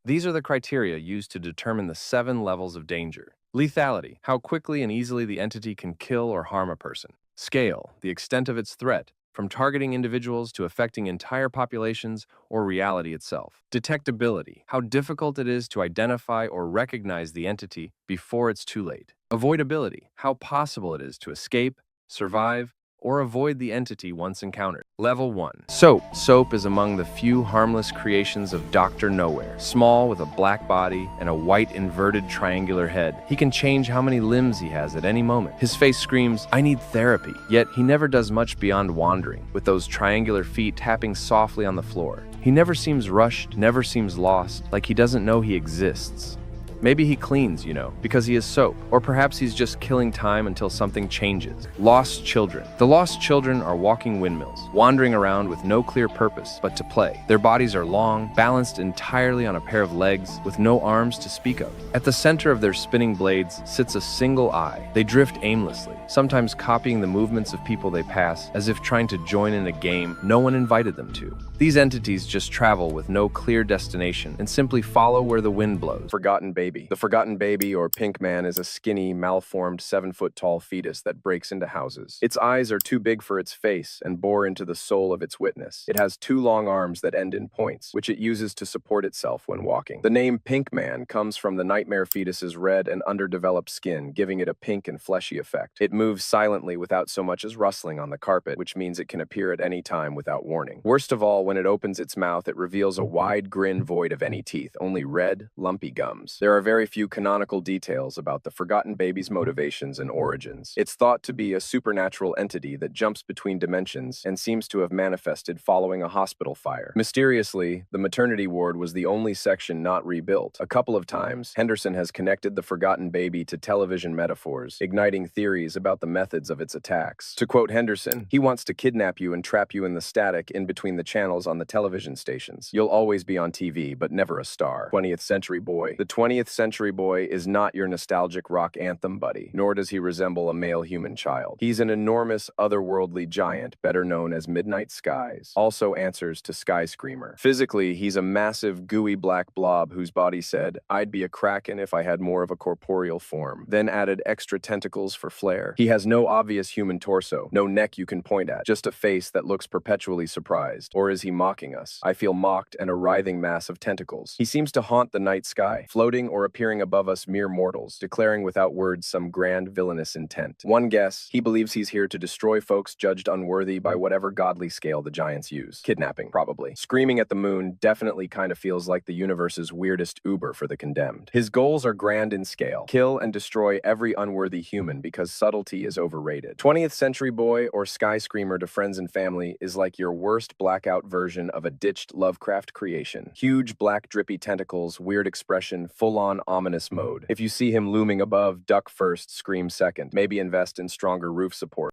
These are the criteria used to determine the 7 levels of danger. Lethality, how quickly and easily the entity can kill or harm a person. Scale, the extent of its threat, from targeting individuals to affecting entire populations or reality itself. Detectability, how difficult it is to identify or recognize the entity before it's too late. Avoidability, how possible it is to escape, survive, or avoid the entity once encountered. Level 1. Soap. Soap is among the few harmless creations of Dr. Nowhere. Small with a black body and a white inverted triangular head, he can change how many limbs he has at any moment. His face screams, "I need therapy," yet he never does much beyond wandering, with those triangular feet tapping softly on the floor. He never seems rushed, never seems lost, like he doesn't know he exists. Maybe he cleans, because he is soap. Or perhaps he's just killing time until something changes. Lost children. The lost children are walking windmills, wandering around with no clear purpose but to play. Their bodies are long, balanced entirely on a pair of legs, with no arms to speak of. At the center of their spinning blades sits a single eye. They drift aimlessly, sometimes copying the movements of people they pass, as if trying to join in a game no one invited them to. These entities just travel with no clear destination and simply follow where the wind blows. Forgotten baby. The forgotten baby, or pink man, is a skinny, malformed, 7-foot-tall fetus that breaks into houses. Its eyes are too big for its face and bore into the soul of its witness. It has 2 long arms that end in points, which it uses to support itself when walking. The name Pink Man comes from the nightmare fetus's red and underdeveloped skin, giving it a pink and fleshy effect. It moves silently without so much as rustling on the carpet, which means it can appear at any time without warning. Worst of all, when it opens its mouth, it reveals a wide grin void of any teeth, only red, lumpy gums. There are very few canonical details about the forgotten baby's motivations and origins. It's thought to be a supernatural entity that jumps between dimensions and seems to have manifested following a hospital fire. Mysteriously, the maternity ward was the only section not rebuilt. A couple of times, Henderson has connected the forgotten baby to television metaphors, igniting theories about the methods of its attacks. To quote Henderson, he wants to kidnap you and trap you in the static in between the channels on the television stations. You'll always be on TV, but never a star. 20th Century Boy. The 20th Century Boy is not your nostalgic rock anthem buddy, nor does he resemble a male human child. He's an enormous, otherworldly giant, better known as Midnight Skies, also answers to Sky Screamer. Physically, he's a massive, gooey black blob whose body said, "I'd be a kraken if I had more of a corporeal form," then added extra tentacles for flair. He has no obvious human torso, no neck you can point at, just a face that looks perpetually surprised. Or is he mocking us? I feel mocked and a writhing mass of tentacles. He seems to haunt the night sky, floating or appearing above us mere mortals, declaring without words some grand villainous intent. One guess, he believes he's here to destroy folks judged unworthy by whatever godly scale the giants use. Kidnapping, probably. Screaming at the moon definitely kind of feels like the universe's weirdest Uber for the condemned. His goals are grand in scale. Kill and destroy every unworthy human because subtlety is overrated. 20th Century Boy or Sky Screamer to friends and family is like your worst blackout version of a ditched Lovecraft creation. Huge black drippy tentacles, weird expression, full-on ominous mode. If you see him looming above, duck first, scream second. Maybe invest in stronger roof support.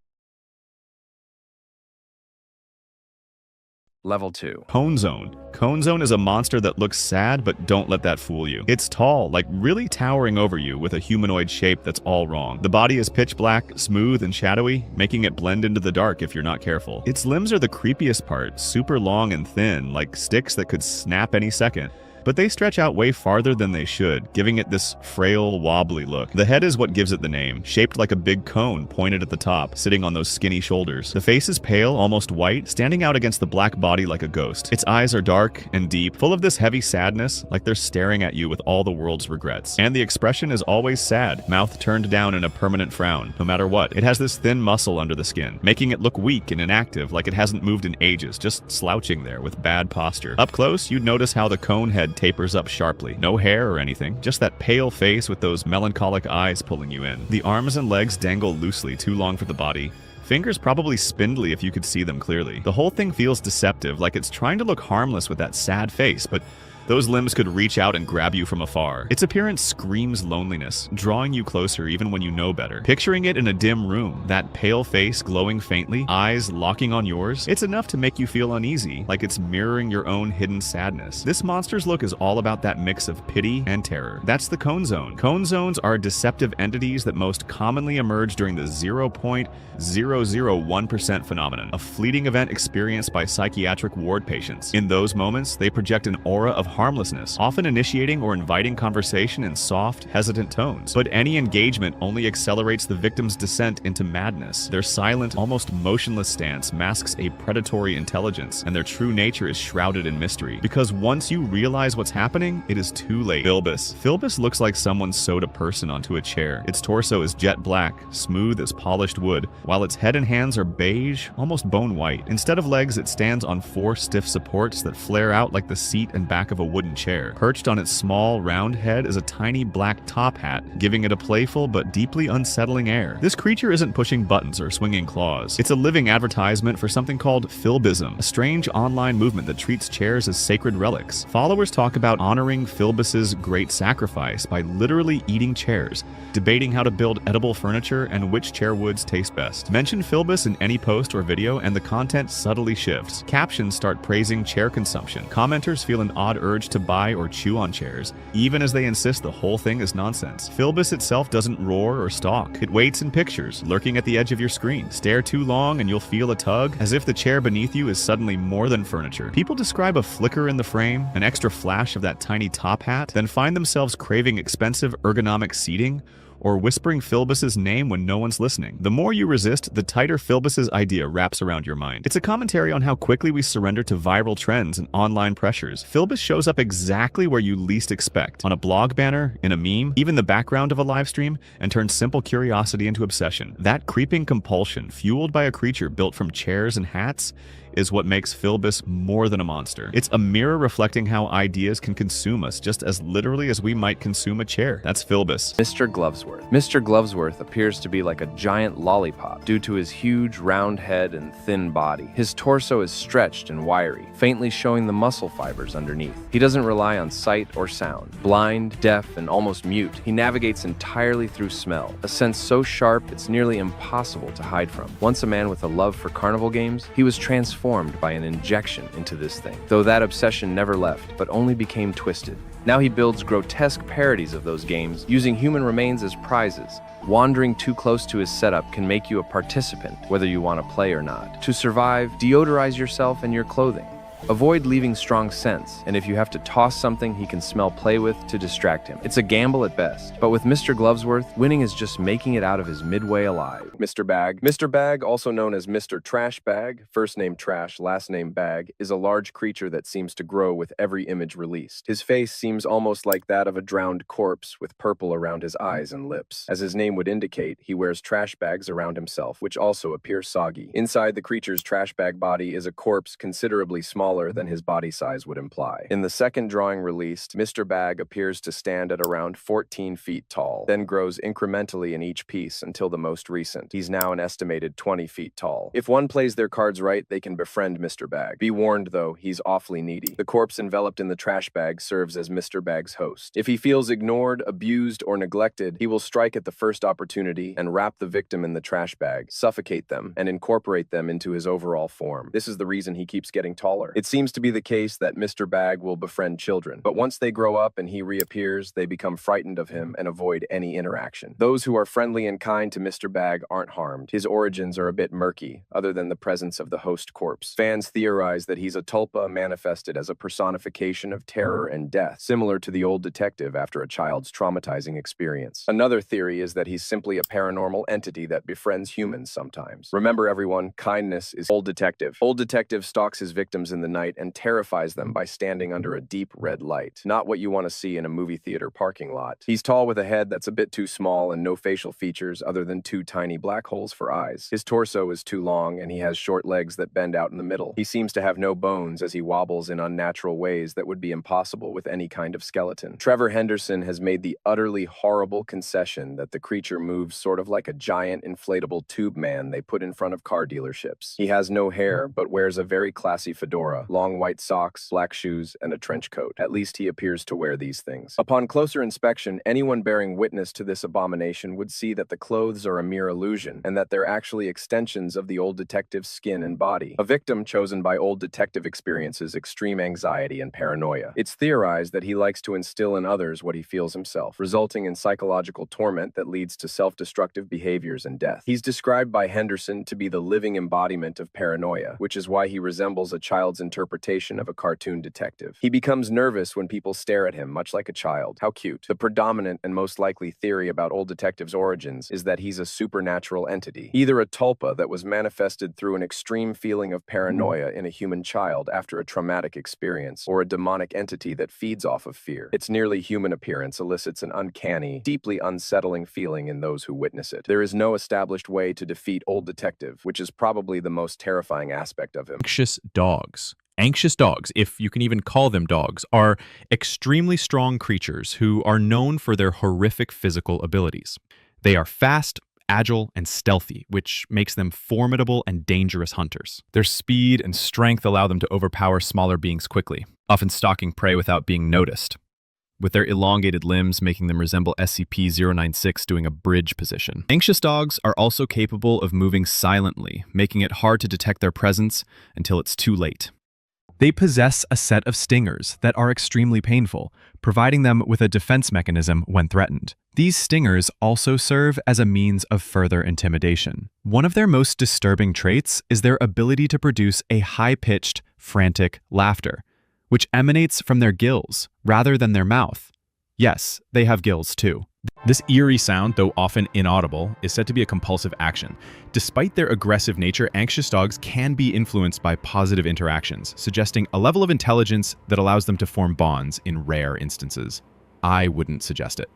Level 2. Cone Zone. Cone Zone is a monster that looks sad, but don't let that fool you. It's tall, like really towering over you, with a humanoid shape that's all wrong. The body is pitch black, smooth and shadowy, making it blend into the dark if you're not careful. Its limbs are the creepiest part, super long and thin, like sticks that could snap any second. But they stretch out way farther than they should, giving it this frail, wobbly look. The head is what gives it the name, shaped like a big cone pointed at the top, sitting on those skinny shoulders. The face is pale, almost white, standing out against the black body like a ghost. Its eyes are dark and deep, full of this heavy sadness, like they're staring at you with all the world's regrets. And the expression is always sad, mouth turned down in a permanent frown, no matter what. It has this thin muscle under the skin, making it look weak and inactive, like it hasn't moved in ages, just slouching there with bad posture. Up close, you'd notice how the cone head tapers up sharply. No hair or anything, just that pale face with those melancholic eyes pulling you in. The arms and legs dangle loosely, too long for the body. Fingers probably spindly if you could see them clearly. The whole thing feels deceptive, like it's trying to look harmless with that sad face, but those limbs could reach out and grab you from afar. Its appearance screams loneliness, drawing you closer even when you know better. Picturing it in a dim room, that pale face glowing faintly, eyes locking on yours, it's enough to make you feel uneasy, like it's mirroring your own hidden sadness. This monster's look is all about that mix of pity and terror. That's the Cone Zone. Cone Zones are deceptive entities that most commonly emerge during the 0.001% phenomenon, a fleeting event experienced by psychiatric ward patients. In those moments, they project an aura of harmlessness, often initiating or inviting conversation in soft, hesitant tones. But any engagement only accelerates the victim's descent into madness. Their silent, almost motionless stance masks a predatory intelligence, and their true nature is shrouded in mystery. Because once you realize what's happening, it is too late. Filbus. Filbus looks like someone sewed a person onto a chair. Its torso is jet black, smooth as polished wood, while its head and hands are beige, almost bone white. Instead of legs, it stands on 4 stiff supports that flare out like the seat and back of a wooden chair. Perched on its small, round head is a tiny black top hat, giving it a playful but deeply unsettling air. This creature isn't pushing buttons or swinging claws. It's a living advertisement for something called Filbism, a strange online movement that treats chairs as sacred relics. Followers talk about honoring Filbus's great sacrifice by literally eating chairs, debating how to build edible furniture and which chair woods taste best. Mention Filbus in any post or video and the content subtly shifts. Captions start praising chair consumption. Commenters feel an odd urge to buy or chew on chairs, even as they insist the whole thing is nonsense. Filbus itself doesn't roar or stalk. It waits in pictures, lurking at the edge of your screen. Stare too long and you'll feel a tug, as if the chair beneath you is suddenly more than furniture. People describe a flicker in the frame, an extra flash of that tiny top hat, then find themselves craving expensive ergonomic seating, or whispering Filbus's name when no one's listening. The more you resist, the tighter Filbus's idea wraps around your mind. It's a commentary on how quickly we surrender to viral trends and online pressures. Filbus shows up exactly where you least expect, on a blog banner, in a meme, even the background of a live stream, and turns simple curiosity into obsession. That creeping compulsion, fueled by a creature built from chairs and hats, is what makes Filbus more than a monster. It's a mirror reflecting how ideas can consume us just as literally as we might consume a chair. That's Filbus. Mr. Glovesworth. Mr. Glovesworth appears to be like a giant lollipop due to his huge round head and thin body. His torso is stretched and wiry, faintly showing the muscle fibers underneath. He doesn't rely on sight or sound. Blind, deaf, and almost mute, he navigates entirely through smell, a sense so sharp it's nearly impossible to hide from. Once a man with a love for carnival games, he was transformed by an injection into this thing, though that obsession never left, but only became twisted. Now he builds grotesque parodies of those games, using human remains as prizes. Wandering too close to his setup can make you a participant, whether you want to play or not. To survive, deodorize yourself and your clothing. Avoid leaving strong scents, and if you have to toss something he can smell play with to distract him. It's a gamble at best, but with Mr. Glovesworth, winning is just making it out of his midway alive. Mr. Bag. Mr. Bag, also known as Mr. Trash Bag, first name Trash, last name Bag, is a large creature that seems to grow with every image released. His face seems almost like that of a drowned corpse with purple around his eyes and lips. As his name would indicate, he wears trash bags around himself, which also appear soggy. Inside the creature's trash bag body is a corpse considerably smaller than his body size would imply. In the second drawing released, Mr. Bag appears to stand at around 14 feet tall, then grows incrementally in each piece until the most recent. He's now an estimated 20 feet tall. If one plays their cards right, they can befriend Mr. Bag. Be warned though, he's awfully needy. The corpse enveloped in the trash bag serves as Mr. Bag's host. If he feels ignored, abused, or neglected, he will strike at the first opportunity and wrap the victim in the trash bag, suffocate them, and incorporate them into his overall form. This is the reason he keeps getting taller. It seems to be the case that Mr. Bag will befriend children, but once they grow up and he reappears, they become frightened of him and avoid any interaction. Those who are friendly and kind to Mr. Bag aren't harmed. His origins are a bit murky, other than the presence of the host corpse. Fans theorize that he's a tulpa manifested as a personification of terror and death, similar to the old detective after a child's traumatizing experience. Another theory is that he's simply a paranormal entity that befriends humans sometimes. Remember everyone, kindness is Old Detective. Old Detective stalks his victims in the night and terrifies them by standing under a deep red light. Not what you want to see in a movie theater parking lot. He's tall with a head that's a bit too small and no facial features other than 2 tiny black holes for eyes. His torso is too long and he has short legs that bend out in the middle. He seems to have no bones as he wobbles in unnatural ways that would be impossible with any kind of skeleton. Trevor Henderson has made the utterly horrible concession that the creature moves sort of like a giant inflatable tube man they put in front of car dealerships. He has no hair but wears a very classy fedora, long white socks, black shoes, and a trench coat. At least he appears to wear these things. Upon closer inspection, anyone bearing witness to this abomination would see that the clothes are a mere illusion, and that they're actually extensions of the old detective's skin and body. A victim chosen by Old Detective experiences extreme anxiety and paranoia. It's theorized that he likes to instill in others what he feels himself, resulting in psychological torment that leads to self-destructive behaviors and death. He's described by Henderson to be the living embodiment of paranoia, which is why he resembles a child's interpretation of a cartoon detective. He becomes nervous when people stare at him, much like a child. How cute. The predominant and most likely theory about Old Detective's origins is that he's a supernatural entity, either a tulpa that was manifested through an extreme feeling of paranoia in a human child after a traumatic experience, or a demonic entity that feeds off of fear. Its nearly human appearance elicits an uncanny, deeply unsettling feeling in those who witness it. There is no established way to defeat Old Detective, which is probably the most terrifying aspect of him. Anxious dogs. Anxious dogs, if you can even call them dogs, are extremely strong creatures who are known for their horrific physical abilities. They are fast, agile, and stealthy, which makes them formidable and dangerous hunters. Their speed and strength allow them to overpower smaller beings quickly, often stalking prey without being noticed, with their elongated limbs making them resemble SCP-096 doing a bridge position. Anxious dogs are also capable of moving silently, making it hard to detect their presence until it's too late. They possess a set of stingers that are extremely painful, providing them with a defense mechanism when threatened. These stingers also serve as a means of further intimidation. One of their most disturbing traits is their ability to produce a high-pitched, frantic laughter, which emanates from their gills rather than their mouth. Yes, they have gills too. This eerie sound, though often inaudible, is said to be a compulsive action. Despite their aggressive nature, anxious dogs can be influenced by positive interactions, suggesting a level of intelligence that allows them to form bonds in rare instances. I wouldn't suggest it.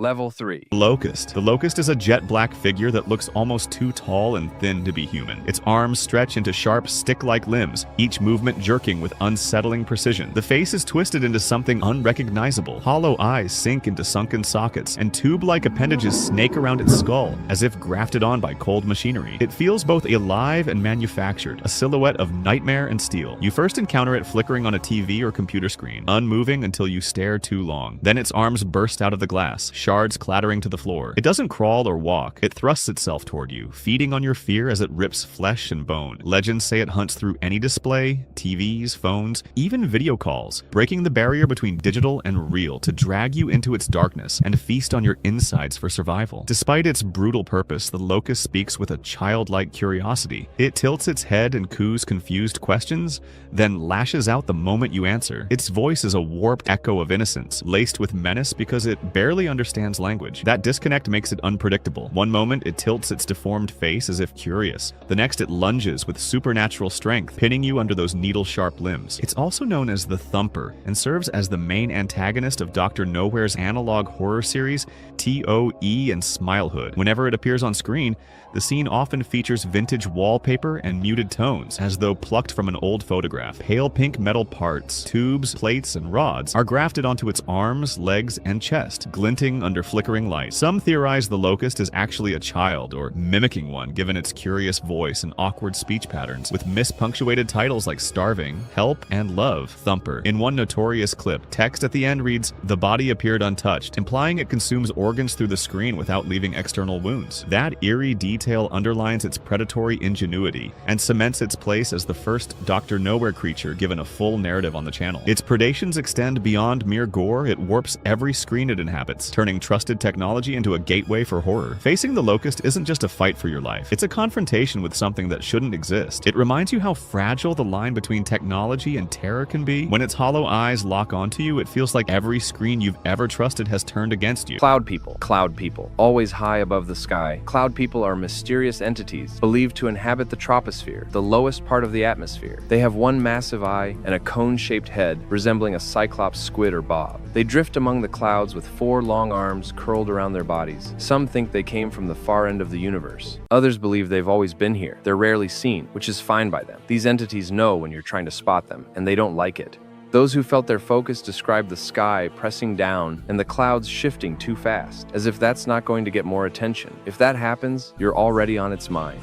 Level 3. Locust. The locust is a jet black figure that looks almost too tall and thin to be human. Its arms stretch into sharp, stick-like limbs, each movement jerking with unsettling precision. The face is twisted into something unrecognizable. Hollow eyes sink into sunken sockets, and tube-like appendages snake around its skull, as if grafted on by cold machinery. It feels both alive and manufactured, a silhouette of nightmare and steel. You first encounter it flickering on a TV or computer screen, unmoving until you stare too long. Then its arms burst out of the glass, shards clattering to the floor. It doesn't crawl or walk. It thrusts itself toward you, feeding on your fear as it rips flesh and bone. Legends say it hunts through any display, TVs, phones, even video calls, breaking the barrier between digital and real to drag you into its darkness and feast on your insides for survival. Despite its brutal purpose, the locust speaks with a childlike curiosity. It tilts its head and coos confused questions, then lashes out the moment you answer. Its voice is a warped echo of innocence, laced with menace because it barely understands language. That disconnect makes it unpredictable. One moment, it tilts its deformed face as if curious. The next, it lunges with supernatural strength, pinning you under those needle-sharp limbs. It's also known as the Thumper, and serves as the main antagonist of Dr. Nowhere's analog horror series, TOE and Smilehood. Whenever it appears on screen, the scene often features vintage wallpaper and muted tones, as though plucked from an old photograph. Pale pink metal parts, tubes, plates, and rods are grafted onto its arms, legs, and chest, glinting under flickering light. Some theorize the locust is actually a child, or mimicking one, given its curious voice and awkward speech patterns, with mispunctuated titles like Starving, Help, and Love, Thumper. In one notorious clip, text at the end reads, "The body appeared untouched," implying it consumes organs through the screen without leaving external wounds. That eerie detail underlines its predatory ingenuity and cements its place as the first Dr. Nowhere creature given a full narrative on the channel. Its predations extend beyond mere gore. It warps every screen it inhabits, turning trusted technology into a gateway for horror. Facing the locust isn't just a fight for your life. It's a confrontation with something that shouldn't exist. It reminds you how fragile the line between technology and terror can be. When its hollow eyes lock onto you, it feels like every screen you've ever trusted has turned against you. Cloud people. Cloud people. Always high above the sky. Cloud people are mysterious entities believed to inhabit the troposphere, the lowest part of the atmosphere. They have one massive eye and a cone-shaped head resembling a cyclops squid or bob. They drift among the clouds with 4 long arms curled around their bodies. Some think they came from the far end of the universe. Others believe they've always been here. They're rarely seen, which is fine by them. These entities know when you're trying to spot them, and they don't like it. Those who felt their focus described the sky pressing down and the clouds shifting too fast, as if that's not going to get more attention. If that happens, you're already on its mind.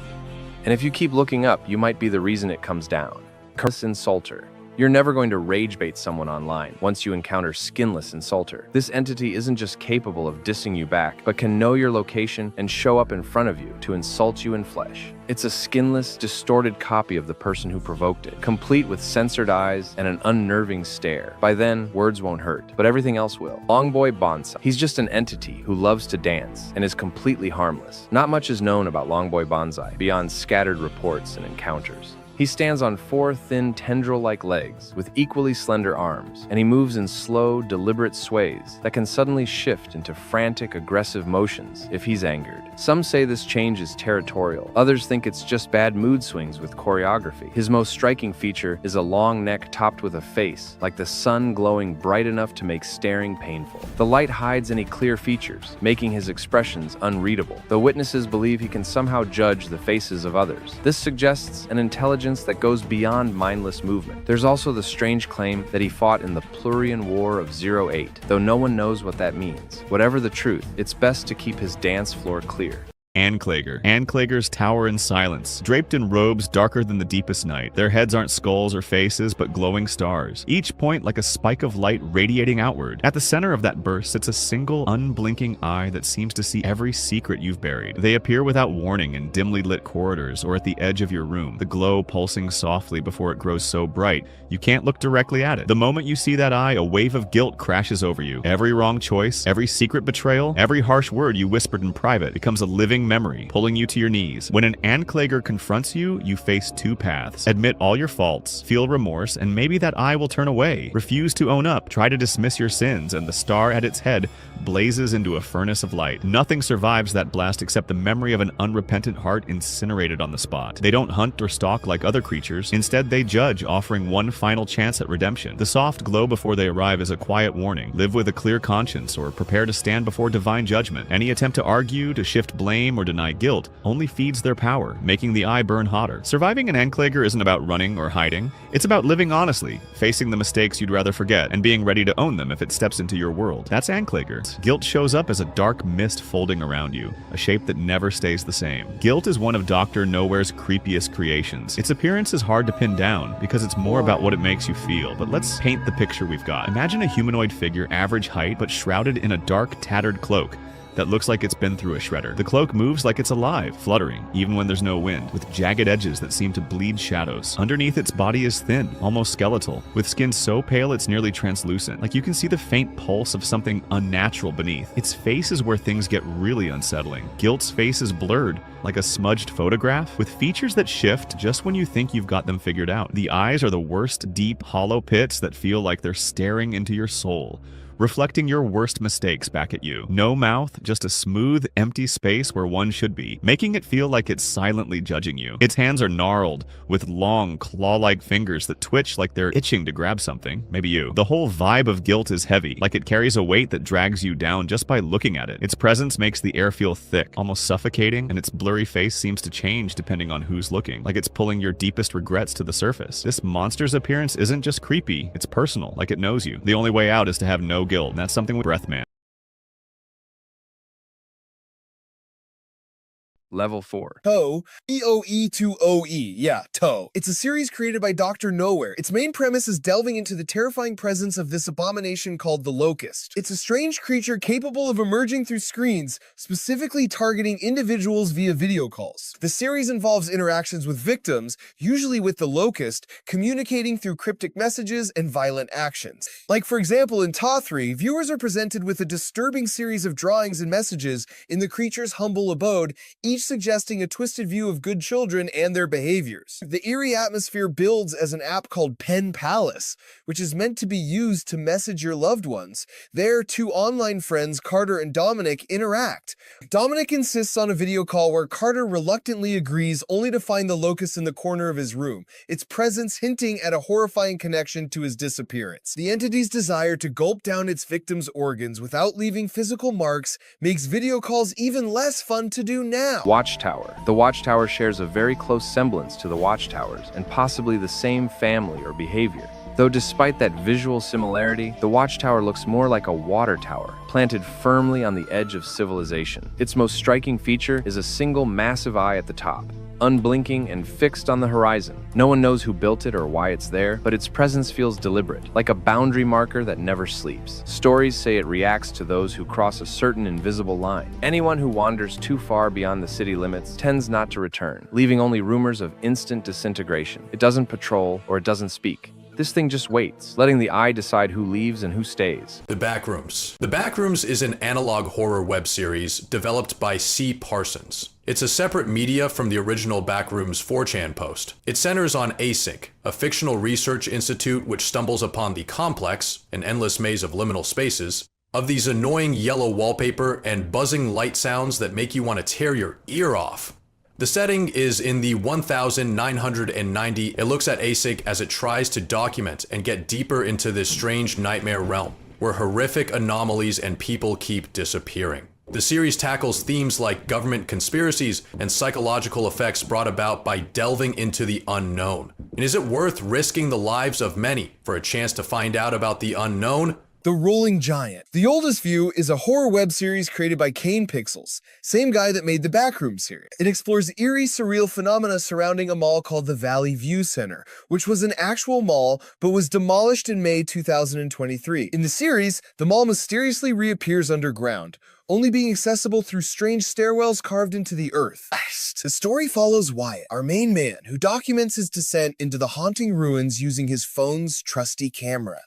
And if you keep looking up, you might be the reason it comes down. Carson Salter. You're never going to rage bait someone online once you encounter Skinless Insulter. This entity isn't just capable of dissing you back, but can know your location and show up in front of you to insult you in flesh. It's a skinless, distorted copy of the person who provoked it, complete with censored eyes and an unnerving stare. By then, words won't hurt, but everything else will. Longboy Bonsai. He's just an entity who loves to dance and is completely harmless. Not much is known about Longboy Bonsai beyond scattered reports and encounters. He stands on 4 thin, tendril-like legs with equally slender arms, and he moves in slow, deliberate sways that can suddenly shift into frantic, aggressive motions if he's angered. Some say this change is territorial. Others think it's just bad mood swings with choreography. His most striking feature is a long neck topped with a face, like the sun glowing bright enough to make staring painful. The light hides any clear features, making his expressions unreadable, though witnesses believe he can somehow judge the faces of others. This suggests an intelligence that goes beyond mindless movement. There's also the strange claim that he fought in the Plurian War of 08, though no one knows what that means. Whatever the truth, it's best to keep his dance floor clear. Ankläger. Anklägers tower in silence, draped in robes darker than the deepest night. Their heads aren't skulls or faces, but glowing stars, each point like a spike of light radiating outward. At the center of that burst sits a single, unblinking eye that seems to see every secret you've buried. They appear without warning in dimly lit corridors or at the edge of your room, the glow pulsing softly before it grows so bright you can't look directly at it. The moment you see that eye, a wave of guilt crashes over you. Every wrong choice, every secret betrayal, every harsh word you whispered in private becomes a living memory, pulling you to your knees. When an Ankläger confronts you, you face 2 paths. Admit all your faults, feel remorse, and maybe that eye will turn away. Refuse to own up, try to dismiss your sins, and the star at its head blazes into a furnace of light. Nothing survives that blast except the memory of an unrepentant heart incinerated on the spot. They don't hunt or stalk like other creatures. Instead, they judge, offering one final chance at redemption. The soft glow before they arrive is a quiet warning. Live with a clear conscience or prepare to stand before divine judgment. Any attempt to argue, to shift blame, or deny guilt only feeds their power, making the eye burn hotter. Surviving an Ankläger isn't about running or hiding. It's about living honestly, facing the mistakes you'd rather forget, and being ready to own them if it steps into your world. That's Ankläger. Guilt shows up as a dark mist folding around you, a shape that never stays the same. Guilt is one of Dr. Nowhere's creepiest creations. Its appearance is hard to pin down because it's more about what it makes you feel, but let's paint the picture we've got. Imagine a humanoid figure, average height, but shrouded in a dark, tattered cloak that looks like it's been through a shredder. The cloak moves like it's alive, fluttering, even when there's no wind, with jagged edges that seem to bleed shadows. Underneath, its body is thin, almost skeletal, with skin so pale it's nearly translucent, like you can see the faint pulse of something unnatural beneath. Its face is where things get really unsettling. Guilt's face is blurred, like a smudged photograph, with features that shift just when you think you've got them figured out. The eyes are the worst, deep, hollow pits that feel like they're staring into your soul, reflecting your worst mistakes back at you. No mouth, just a smooth, empty space where one should be, making it feel like it's silently judging you. Its hands are gnarled, with long, claw-like fingers that twitch like they're itching to grab something, maybe you. The whole vibe of Guilt is heavy, like it carries a weight that drags you down just by looking at it. Its presence makes the air feel thick, almost suffocating, and its blurry face seems to change depending on who's looking, like it's pulling your deepest regrets to the surface. This monster's appearance isn't just creepy, it's personal, like it knows you. The only way out is to have no guilt, and that's something with Breathman. Level 4. Toe, EOE2OE, yeah, Toe. It's a series created by Dr. Nowhere. Its main premise is delving into the terrifying presence of this abomination called the Locust. It's a strange creature capable of emerging through screens, specifically targeting individuals via video calls. The series involves interactions with victims, usually with the Locust, communicating through cryptic messages and violent actions. Like, for example, in Ta 3, viewers are presented with a disturbing series of drawings and messages in the creature's humble abode, each suggesting a twisted view of good children and their behaviors. The eerie atmosphere builds as an app called Pen Palace, which is meant to be used to message your loved ones. There, 2 online friends, Carter and Dominic, interact. Dominic insists on a video call where Carter reluctantly agrees, only to find the Locust in the corner of his room, its presence hinting at a horrifying connection to his disappearance. The entity's desire to gulp down its victims' organs without leaving physical marks makes video calls even less fun to do now. Watchtower. The Watchtower shares a very close semblance to the Watchtowers and possibly the same family or behavior. Though despite that visual similarity, the Watchtower looks more like a water tower, planted firmly on the edge of civilization. Its most striking feature is a single massive eye at the top, unblinking and fixed on the horizon. No one knows who built it or why it's there, but its presence feels deliberate, like a boundary marker that never sleeps. Stories say it reacts to those who cross a certain invisible line. Anyone who wanders too far beyond the city limits tends not to return, leaving only rumors of instant disintegration. It doesn't patrol or it doesn't speak. This thing just waits, letting the eye decide who leaves and who stays. The Backrooms. The Backrooms is an analog horror web series developed by C. Parsons. It's a separate media from the original Backrooms 4chan post. It centers on Async, a fictional research institute which stumbles upon the complex, an endless maze of liminal spaces, of these annoying yellow wallpaper and buzzing light sounds that make you want to tear your ear off. The setting is in the 1990. It looks at Async as it tries to document and get deeper into this strange nightmare realm, where horrific anomalies and people keep disappearing. The series tackles themes like government conspiracies and psychological effects brought about by delving into the unknown. And is it worth risking the lives of many for a chance to find out about the unknown? The Rolling Giant. The Oldest View is a horror web series created by Kane Pixels, same guy that made the Backroom series. It explores eerie, surreal phenomena surrounding a mall called the Valley View Center, which was an actual mall but was demolished in May 2023. In the series, the mall mysteriously reappears underground, only being accessible through strange stairwells carved into the earth. The story follows Wyatt, our main man, who documents his descent into the haunting ruins using his phone's trusty camera.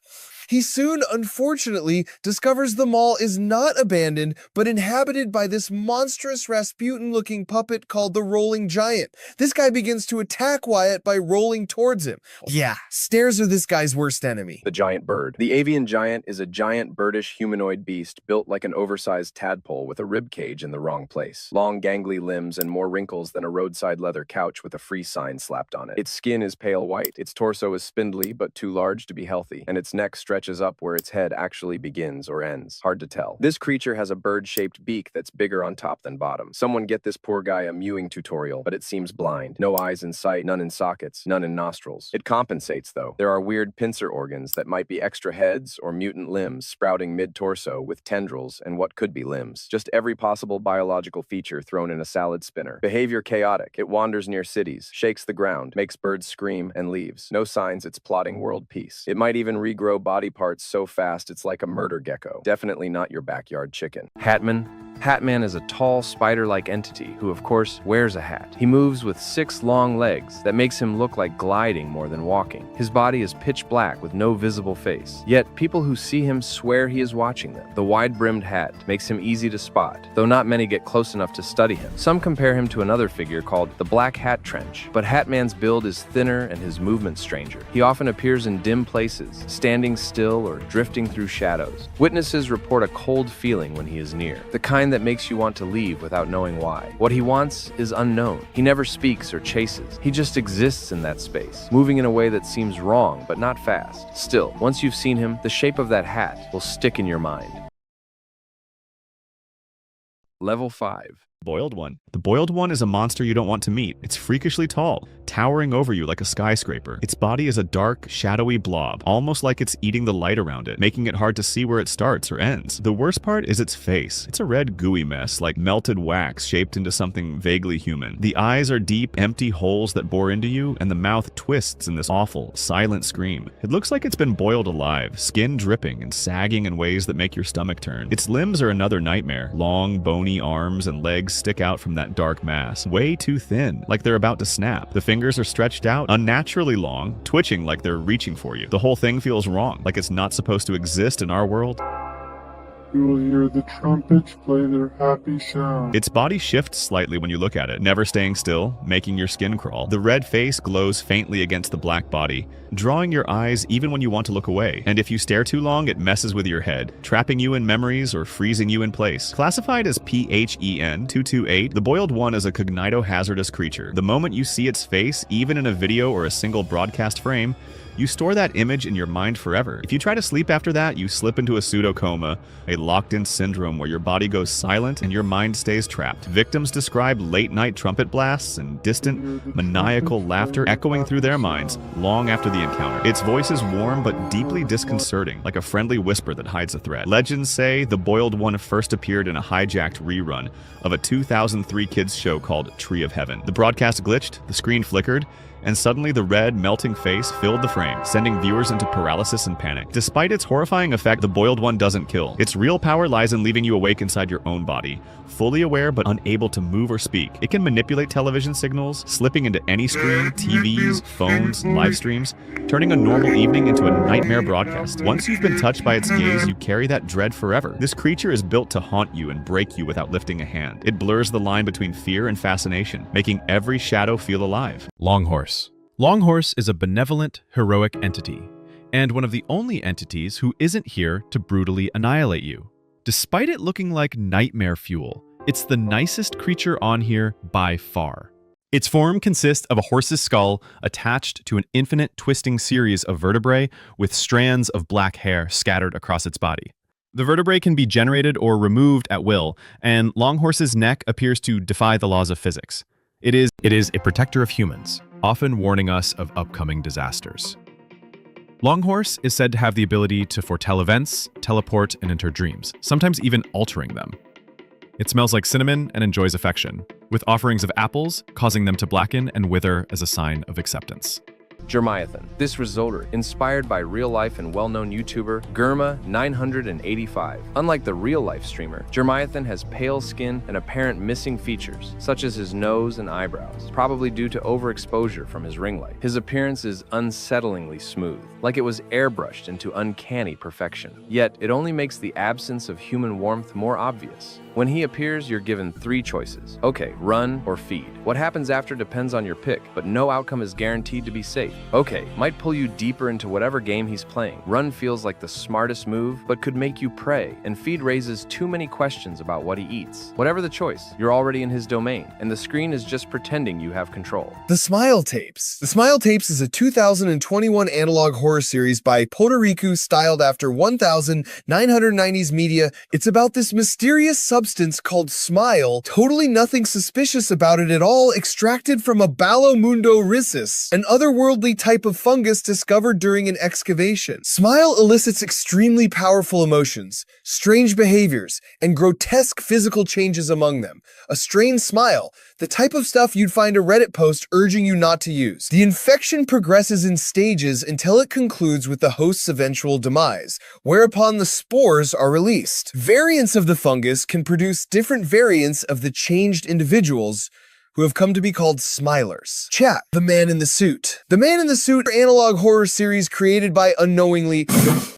He soon, unfortunately, discovers the mall is not abandoned, but inhabited by this monstrous Rasputin-looking puppet called the Rolling Giant. This guy begins to attack Wyatt by rolling towards him. Yeah, stairs are this guy's worst enemy. The giant bird. The avian giant is a giant birdish humanoid beast built like an oversized tadpole with a rib cage in the wrong place. Long gangly limbs and more wrinkles than a roadside leather couch with a free sign slapped on it. Its skin is pale white, its torso is spindly but too large to be healthy, and its neck stretches up where its head actually begins or ends. Hard to tell. This creature has a bird-shaped beak that's bigger on top than bottom. Someone get this poor guy a mewing tutorial, but it seems blind. No eyes in sight, none in sockets, none in nostrils. It compensates, though. There are weird pincer organs that might be extra heads or mutant limbs sprouting mid-torso with tendrils and what could be limbs. Just every possible biological feature thrown in a salad spinner. Behavior chaotic. It wanders near cities, shakes the ground, makes birds scream, and leaves. No signs it's plotting world peace. It might even regrow body parts so fast it's like a murder gecko. Definitely not your backyard chicken. Hatman. Hatman is a tall, spider-like entity who, of course, wears a hat. He moves with 6 long legs that makes him look like gliding more than walking. His body is pitch black with no visible face. Yet, people who see him swear he is watching them. The wide-brimmed hat makes him easy to spot, though not many get close enough to study him. Some compare him to another figure called the Black Hat Trench, but Hatman's build is thinner and his movement stranger. He often appears in dim places, standing still or drifting through shadows. Witnesses report a cold feeling when he is near, the kind that makes you want to leave without knowing why. What he wants is unknown. He never speaks or chases. He just exists in that space, moving in a way that seems wrong but not fast. Still, once you've seen him, the shape of that hat will stick in your mind. Level 5. Boiled One. The Boiled One is a monster you don't want to meet. It's freakishly tall, towering over you like a skyscraper. Its body is a dark, shadowy blob, almost like it's eating the light around it, making it hard to see where it starts or ends. The worst part is its face. It's a red, gooey mess, like melted wax shaped into something vaguely human. The eyes are deep, empty holes that bore into you, and the mouth twists in this awful, silent scream. It looks like it's been boiled alive, skin dripping and sagging in ways that make your stomach turn. Its limbs are another nightmare. Long, bony arms and legs stick out from that dark mass, way too thin, like they're about to snap. The fingers are stretched out, unnaturally long, twitching like they're reaching for you. The whole thing feels wrong, like it's not supposed to exist in our world. You will hear the trumpets play their happy sound. Its body shifts slightly when you look at it, never staying still, making your skin crawl. The red face glows faintly against the black body, drawing your eyes even when you want to look away. And if you stare too long, it messes with your head, trapping you in memories or freezing you in place. Classified as PHEN 228, the Boiled One is a cognitohazardous creature. The moment you see its face, even in a video or a single broadcast frame, you store that image in your mind forever. If you try to sleep after that, you slip into a pseudocoma, a locked-in syndrome where your body goes silent and your mind stays trapped. Victims describe late-night trumpet blasts and distant, maniacal laughter echoing through their minds long after the encounter. Its voice is warm but deeply disconcerting, like a friendly whisper that hides a threat. Legends say the Boiled One first appeared in a hijacked rerun of a 2003 kids show called Tree of Heaven. The broadcast glitched, the screen flickered, and suddenly the red, melting face filled the frame, sending viewers into paralysis and panic. Despite its horrifying effect, the Boiled One doesn't kill. Its real power lies in leaving you awake inside your own body, fully aware but unable to move or speak. It can manipulate television signals, slipping into any screen, TVs, phones, live streams, turning a normal evening into a nightmare broadcast. Once you've been touched by its gaze, you carry that dread forever. This creature is built to haunt you and break you without lifting a hand. It blurs the line between fear and fascination, making every shadow feel alive. Longhorse. Longhorse is a benevolent, heroic entity, and one of the only entities who isn't here to brutally annihilate you. Despite it looking like nightmare fuel, it's the nicest creature on here by far. Its form consists of a horse's skull attached to an infinite twisting series of vertebrae with strands of black hair scattered across its body. The vertebrae can be generated or removed at will, and Longhorse's neck appears to defy the laws of physics. It is a protector of humans, often warning us of upcoming disasters. Longhorse is said to have the ability to foretell events, teleport, and enter dreams, sometimes even altering them. It smells like cinnamon and enjoys affection, with offerings of apples causing them to blacken and wither as a sign of acceptance. Germiathan. This risotto, inspired by real-life and well-known YouTuber Germa985. Unlike the real-life streamer, Germiathan has pale skin and apparent missing features, such as his nose and eyebrows, probably due to overexposure from his ring light. His appearance is unsettlingly smooth, like it was airbrushed into uncanny perfection. Yet, it only makes the absence of human warmth more obvious. When he appears, you're given 3 choices. Okay, run or feed. What happens after depends on your pick, but no outcome is guaranteed to be safe. Okay, might pull you deeper into whatever game he's playing. Run feels like the smartest move, but could make you prey, and feed raises too many questions about what he eats. Whatever the choice, you're already in his domain, and the screen is just pretending you have control. The Smile Tapes. The Smile Tapes is a 2021 analog horror series by Poderiku styled after 1990s media. It's about this mysterious substance called Smile, totally nothing suspicious about it at all, extracted from a Balomundo rhesus, an otherworldly type of fungus discovered during an excavation. Smile elicits extremely powerful emotions, strange behaviors, and grotesque physical changes among them. A strained smile, the type of stuff you'd find a Reddit post urging you not to use. The infection progresses in stages until it concludes with the host's eventual demise, whereupon the spores are released. Variants of the fungus can produce different variants of the changed individuals, who have come to be called Smilers. Chat, The Man in the Suit. The Man in the Suit analog horror series created by Unknowingly.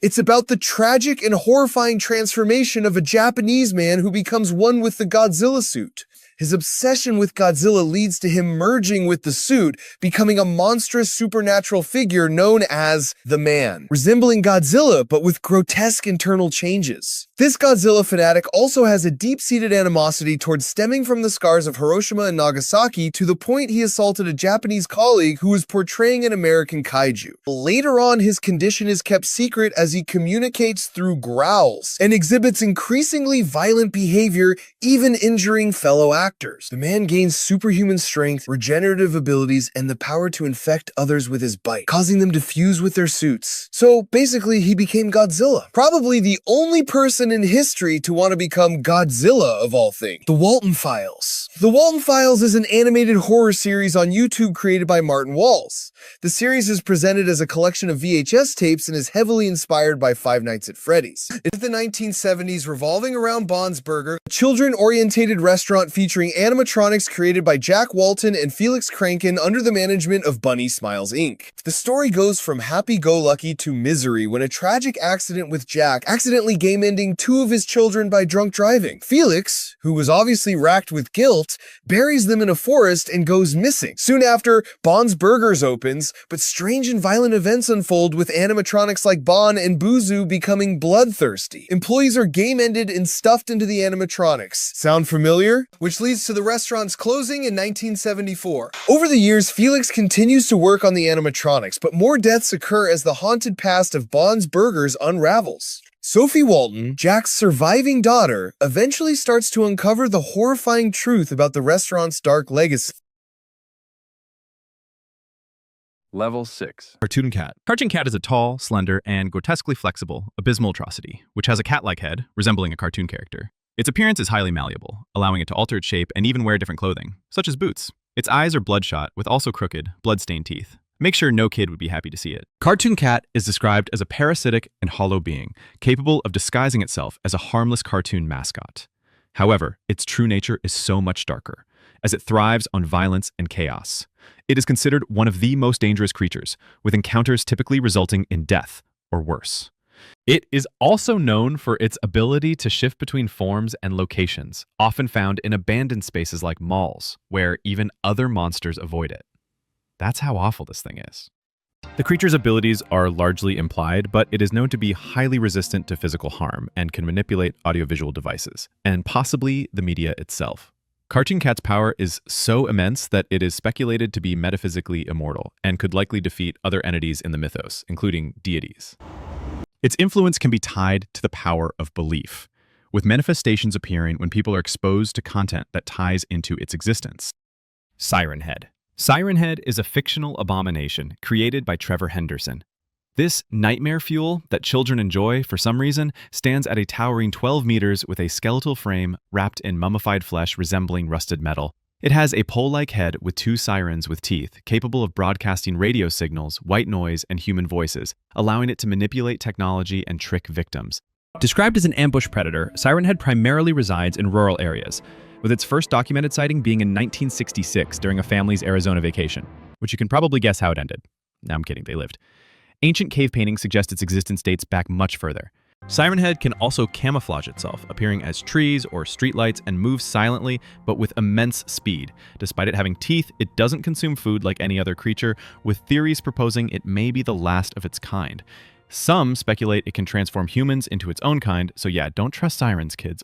It's about the tragic and horrifying transformation of a Japanese man who becomes one with the Godzilla suit. His obsession with Godzilla leads to him merging with the suit, becoming a monstrous supernatural figure known as the Man, resembling Godzilla but with grotesque internal changes. This Godzilla fanatic also has a deep-seated animosity towards stemming from the scars of Hiroshima and Nagasaki to the point he assaulted a Japanese colleague who was portraying an American kaiju. Later on, his condition is kept secret as he communicates through growls and exhibits increasingly violent behavior, even injuring fellow actors. The Man gains superhuman strength, regenerative abilities, and the power to infect others with his bite, causing them to fuse with their suits. So basically, he became Godzilla. Probably the only person in history to want to become Godzilla of all things. The Walton Files. The Walton Files is an animated horror series on YouTube created by Martin Walls. The series is presented as a collection of VHS tapes and is heavily inspired by Five Nights at Freddy's. It's the 1970s revolving around Bob's Burger, a children-orientated restaurant featuring animatronics created by Jack Walton and Felix Kranken under the management of Bunny Smiles Inc. The story goes from happy-go-lucky to misery when a tragic accident with Jack accidentally game-ending 2 of his children by drunk driving. Felix, who was obviously racked with guilt, buries them in a forest and goes missing. Soon after, Bob's Burgers open, opens, but strange and violent events unfold with animatronics like Bon and Buzu becoming bloodthirsty. Employees are game-ended and stuffed into the animatronics. Sound familiar? Which leads to the restaurant's closing in 1974. Over the years, Felix continues to work on the animatronics, but more deaths occur as the haunted past of Bon's Burgers unravels. Sophie Walton, Jack's surviving daughter, eventually starts to uncover the horrifying truth about the restaurant's dark legacy. Level 6. Cartoon Cat. Cartoon Cat is a tall, slender, and grotesquely flexible, abysmal atrocity, which has a cat-like head, resembling a cartoon character. Its appearance is highly malleable, allowing it to alter its shape and even wear different clothing, such as boots. Its eyes are bloodshot, with also crooked, blood-stained teeth. Make sure no kid would be happy to see it. Cartoon Cat is described as a parasitic and hollow being, capable of disguising itself as a harmless cartoon mascot. However, its true nature is so much darker, as it thrives on violence and chaos. It is considered one of the most dangerous creatures, with encounters typically resulting in death or worse. It is also known for its ability to shift between forms and locations, often found in abandoned spaces like malls, where even other monsters avoid it. That's how awful this thing is. The creature's abilities are largely implied, but it is known to be highly resistant to physical harm and can manipulate audiovisual devices, and possibly the media itself. Cartoon Cat's power is so immense that it is speculated to be metaphysically immortal and could likely defeat other entities in the mythos, including deities. Its influence can be tied to the power of belief, with manifestations appearing when people are exposed to content that ties into its existence. Siren Head. Siren Head is a fictional abomination created by Trevor Henderson. This nightmare fuel that children enjoy for some reason stands at a towering 12 meters with a skeletal frame wrapped in mummified flesh resembling rusted metal. It has a pole-like head with two sirens with teeth, capable of broadcasting radio signals, white noise, and human voices, allowing it to manipulate technology and trick victims. Described as an ambush predator, Siren Head primarily resides in rural areas, with its first documented sighting being in 1966 during a family's Arizona vacation, which you can probably guess how it ended. No, I'm kidding, they lived. Ancient cave paintings suggest its existence dates back much further. Siren Head can also camouflage itself, appearing as trees or streetlights and moves silently but with immense speed. Despite it having teeth, it doesn't consume food like any other creature, with theories proposing it may be the last of its kind. Some speculate it can transform humans into its own kind, so yeah, don't trust sirens, kids.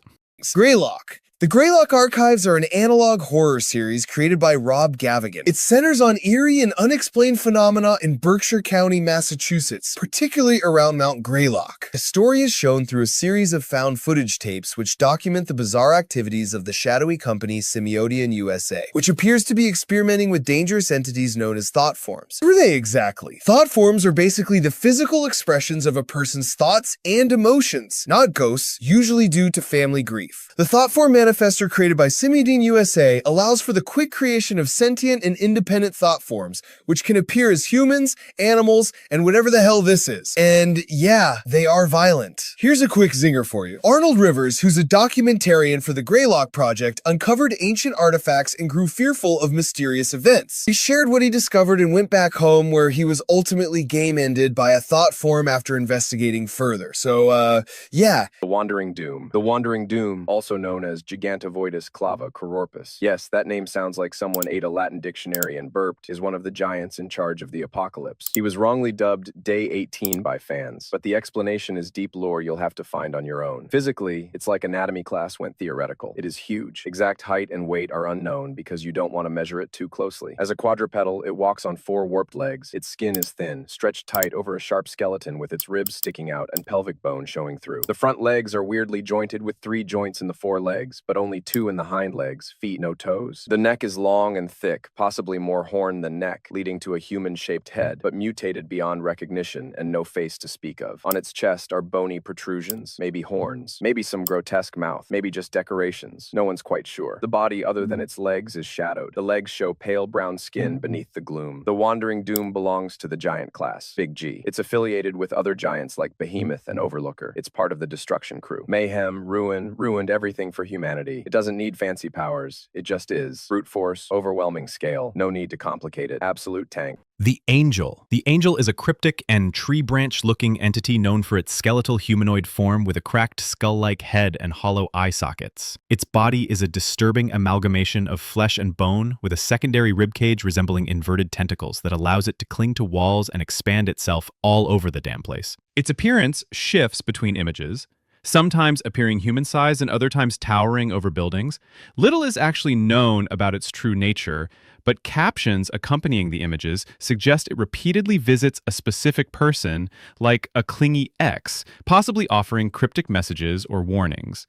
Greylock. The Greylock Archives are an analog horror series created by Rob Gavigan. It centers on eerie and unexplained phenomena in Berkshire County, Massachusetts, particularly around Mount Greylock. The story is shown through a series of found footage tapes which document the bizarre activities of the shadowy company Semiotian USA, which appears to be experimenting with dangerous entities known as thought forms. What are they exactly? Thought forms are basically the physical expressions of a person's thoughts and emotions, not ghosts, usually due to family grief. The thought form manifestor created by Semiotian USA allows for the quick creation of sentient and independent thought forms, which can appear as humans, animals, and whatever the hell this is. And yeah, they are violent. Here's a quick zinger for you. Arnold Rivers, who's a documentarian for the Greylock Project, uncovered ancient artifacts and grew fearful of mysterious events. He shared what he discovered and went back home, where he was ultimately game-ended by a thought form after investigating further. So, yeah. The Wandering Doom. The Wandering Doom, also known as Gigantavoidus clava cororpus. Yes, that name sounds like someone ate a Latin dictionary and burped, is one of the giants in charge of the apocalypse. He was wrongly dubbed Day 18 by fans, but the explanation is deep lore you'll have to find on your own. Physically, it's like anatomy class went theoretical. It is huge. Exact height and weight are unknown because you don't want to measure it too closely. As a quadrupedal, it walks on 4 warped legs. Its skin is thin, stretched tight over a sharp skeleton with its ribs sticking out and pelvic bone showing through. The front legs are weirdly jointed with 3 joints in the 4 legs, but only 2 in the hind legs, feet, no toes. The neck is long and thick, possibly more horn than neck, leading to a human-shaped head, but mutated beyond recognition and no face to speak of. On its chest are bony protrusions, maybe horns, maybe some grotesque mouth, maybe just decorations. No one's quite sure. The body, other than its legs, is shadowed. The legs show pale brown skin beneath the gloom. The Wandering Doom belongs to the giant class, Big G. It's affiliated with other giants like Behemoth and Overlooker. It's part of the Destruction Crew. Mayhem, ruined everything for humanity. humanity. It doesn't need fancy powers. It just is. Brute force, overwhelming scale. No need to complicate it. Absolute tank. The Angel. The Angel is a cryptic and tree branch-looking entity known for its skeletal humanoid form with a cracked skull-like head and hollow eye sockets. Its body is a disturbing amalgamation of flesh and bone with a secondary ribcage resembling inverted tentacles that allows it to cling to walls and expand itself all over the damn place. Its appearance shifts between images, sometimes appearing human-sized and other times towering over buildings. Little is actually known about its true nature, but captions accompanying the images suggest it repeatedly visits a specific person, like a clingy ex, possibly offering cryptic messages or warnings.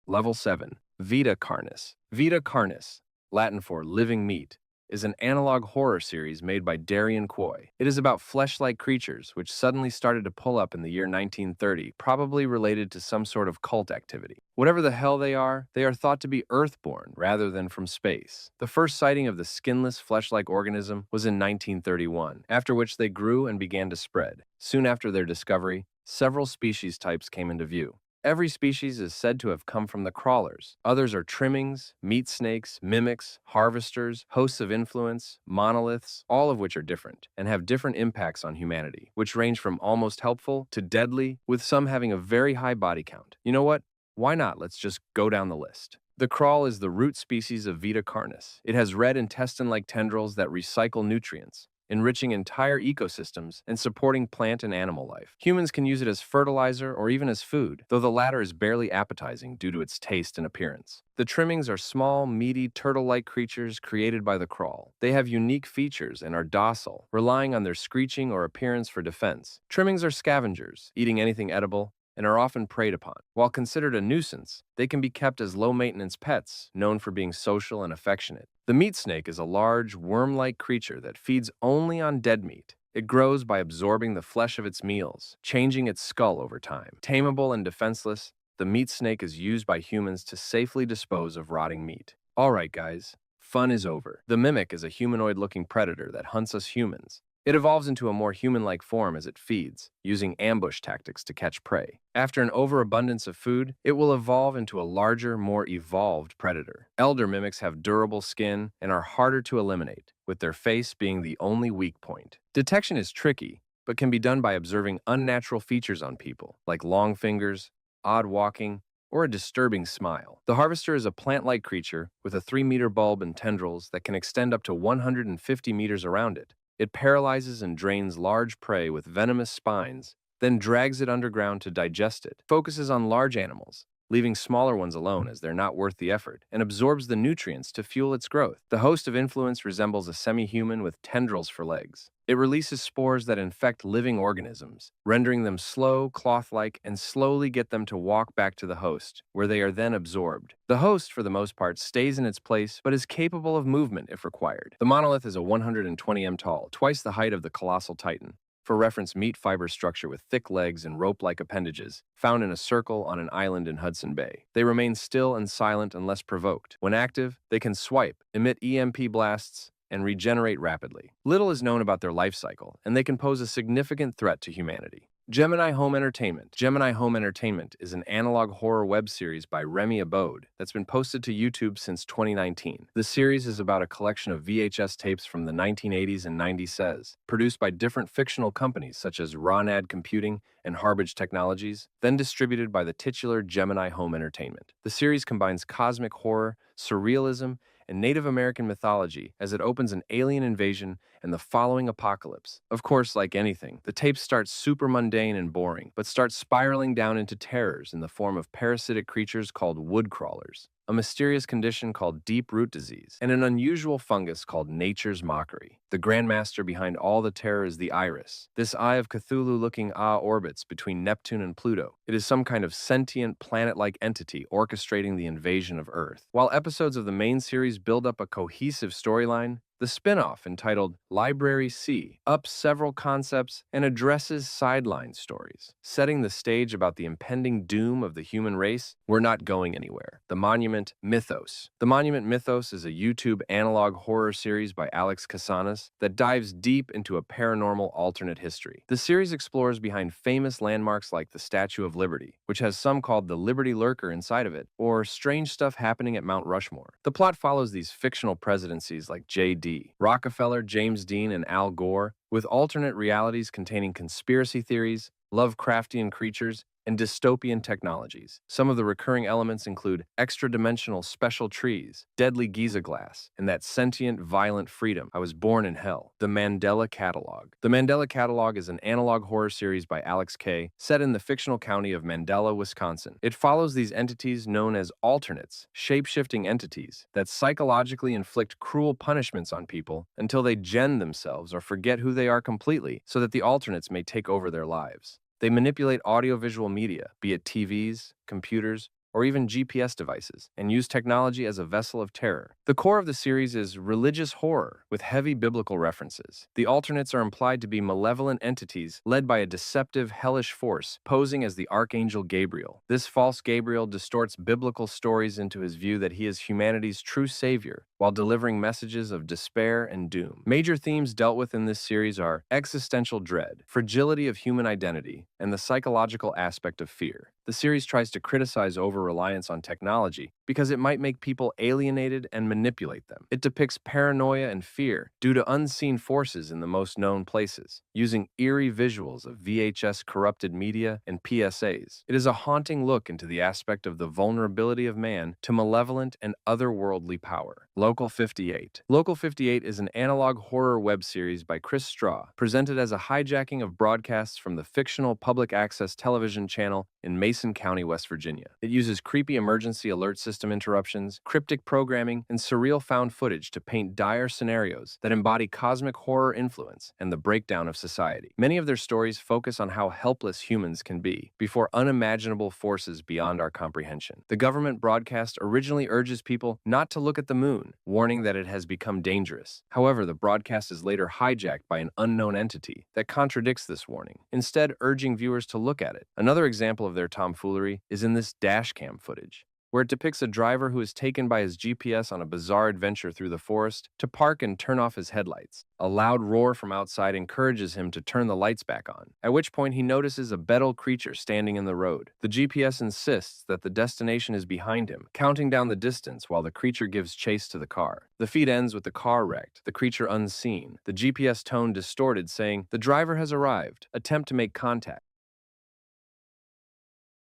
Level 7. Vita Carnis. Vita Carnis, Latin for living meat, is an analog horror series made by Darian Quoy. It is about flesh-like creatures which suddenly started to pull up in the year 1930, probably related to some sort of cult activity. Whatever the hell they are thought to be earthborn rather than from space. The first sighting of the skinless, flesh-like organism was in 1931, after which they grew and began to spread. Soon after their discovery, several species types came into view. Every species is said to have come from the crawlers. Others are trimmings, meat snakes, mimics, harvesters, hosts of influence, monoliths, all of which are different and have different impacts on humanity, which range from almost helpful to deadly, with some having a very high body count. You know what? Why not? Let's just go down the list. The crawl is the root species of Vita Carnis. It has red intestine-like tendrils that recycle nutrients, enriching entire ecosystems and supporting plant and animal life. Humans can use it as fertilizer or even as food, though the latter is barely appetizing due to its taste and appearance. The trimmings are small, meaty, turtle-like creatures created by the crawl. They have unique features and are docile, relying on their screeching or appearance for defense. Trimmings are scavengers, eating anything edible, and are often preyed upon. While considered a nuisance, they can be kept as low-maintenance pets, known for being social and affectionate. The meat snake is a large, worm-like creature that feeds only on dead meat. It grows by absorbing the flesh of its meals, changing its skull over time. Tameable and defenseless, the meat snake is used by humans to safely dispose of rotting meat. Alright guys, fun is over. The mimic is a humanoid-looking predator that hunts us humans. It evolves into a more human-like form as it feeds, using ambush tactics to catch prey. After an overabundance of food, it will evolve into a larger, more evolved predator. Elder mimics have durable skin and are harder to eliminate, with their face being the only weak point. Detection is tricky, but can be done by observing unnatural features on people, like long fingers, odd walking, or a disturbing smile. The harvester is a plant-like creature with a 3-meter bulb and tendrils that can extend up to 150 meters around it. It paralyzes and drains large prey with venomous spines, then drags it underground to digest it, focuses on large animals, leaving smaller ones alone as they're not worth the effort, and absorbs the nutrients to fuel its growth. The host of influence resembles a semi-human with tendrils for legs. It releases spores that infect living organisms, rendering them slow, cloth-like, and slowly get them to walk back to the host, where they are then absorbed. The host, for the most part, stays in its place, but is capable of movement if required. The monolith is a 120 m tall, twice the height of the colossal titan. For reference, meat fiber structure with thick legs and rope-like appendages, found in a circle on an island in Hudson Bay. They remain still and silent unless provoked. When active, they can swipe, emit EMP blasts, and regenerate rapidly. Little is known about their life cycle, and they can pose a significant threat to humanity. Gemini Home Entertainment. Gemini Home Entertainment is an analog horror web series by Remy Abode that's been posted to YouTube since 2019. The series is about a collection of VHS tapes from the 1980s and 90s, produced by different fictional companies such as Ronad Computing and Harbage Technologies, then distributed by the titular Gemini Home Entertainment. The series combines cosmic horror, surrealism, and Native American mythology as it opens an alien invasion and the following apocalypse. Of course, like anything, the tapes start super mundane and boring, but start spiraling down into terrors in the form of parasitic creatures called wood crawlers, a mysterious condition called deep root disease, and an unusual fungus called nature's mockery. The grandmaster behind all the terror is the Iris. This Eye of Cthulhu-looking orbits between Neptune and Pluto. It is some kind of sentient, planet-like entity orchestrating the invasion of Earth. While episodes of the main series build up a cohesive storyline, The spin-off, entitled Library C, ups several concepts and addresses sideline stories, setting the stage about the impending doom of the human race. We're not going anywhere. The Monument Mythos. The Monument Mythos is a YouTube analog horror series by Alex Casanas that dives deep into a paranormal alternate history. The series explores behind famous landmarks like the Statue of Liberty, which has some called the Liberty Lurker inside of it, or strange stuff happening at Mount Rushmore. The plot follows these fictional presidencies like J.D. Rockefeller, James Dean, and Al Gore, with alternate realities containing conspiracy theories, Lovecraftian creatures, and dystopian technologies. Some of the recurring elements include extra-dimensional special trees, deadly Giza glass, and that sentient, violent freedom. I was born in hell. The Mandela Catalog. The Mandela Catalog is an analog horror series by Alex Kay, set in the fictional county of Mandela, Wisconsin. It follows these entities known as alternates, shape-shifting entities that psychologically inflict cruel punishments on people until they gen themselves or forget who they are completely so that the alternates may take over their lives. They manipulate audiovisual media, be it TVs, computers, or even GPS devices, and use technology as a vessel of terror. The core of the series is religious horror with heavy biblical references. The alternates are implied to be malevolent entities led by a deceptive, hellish force posing as the Archangel Gabriel. This false Gabriel distorts biblical stories into his view that he is humanity's true savior, while delivering messages of despair and doom. Major themes dealt with in this series are existential dread, fragility of human identity, and the psychological aspect of fear. The series tries to criticize over-reliance on technology because it might make people alienated and manipulate them. It depicts paranoia and fear due to unseen forces in the most known places, using eerie visuals of VHS corrupted media and PSAs. It is a haunting look into the aspect of the vulnerability of man to malevolent and otherworldly power. Local 58. Local 58 is an analog horror web series by Chris Straw, presented as a hijacking of broadcasts from the fictional public access television channel in Mason County, West Virginia. It uses creepy emergency alert system interruptions, cryptic programming, and surreal found footage to paint dire scenarios that embody cosmic horror influence and the breakdown of society. Many of their stories focus on how helpless humans can be before unimaginable forces beyond our comprehension. The government broadcast originally urges people not to look at the moon, warning that it has become dangerous. However, the broadcast is later hijacked by an unknown entity that contradicts this warning, instead urging viewers to look at it. Another example of their tomfoolery is in this dashcam footage, where it depicts a driver who is taken by his GPS on a bizarre adventure through the forest to park and turn off his headlights. A loud roar from outside encourages him to turn the lights back on, at which point he notices a beetle creature standing in the road. The GPS insists that the destination is behind him, counting down the distance while the creature gives chase to the car. The feed ends with the car wrecked, the creature unseen, the GPS tone distorted saying, "The driver has arrived. Attempt to make contact."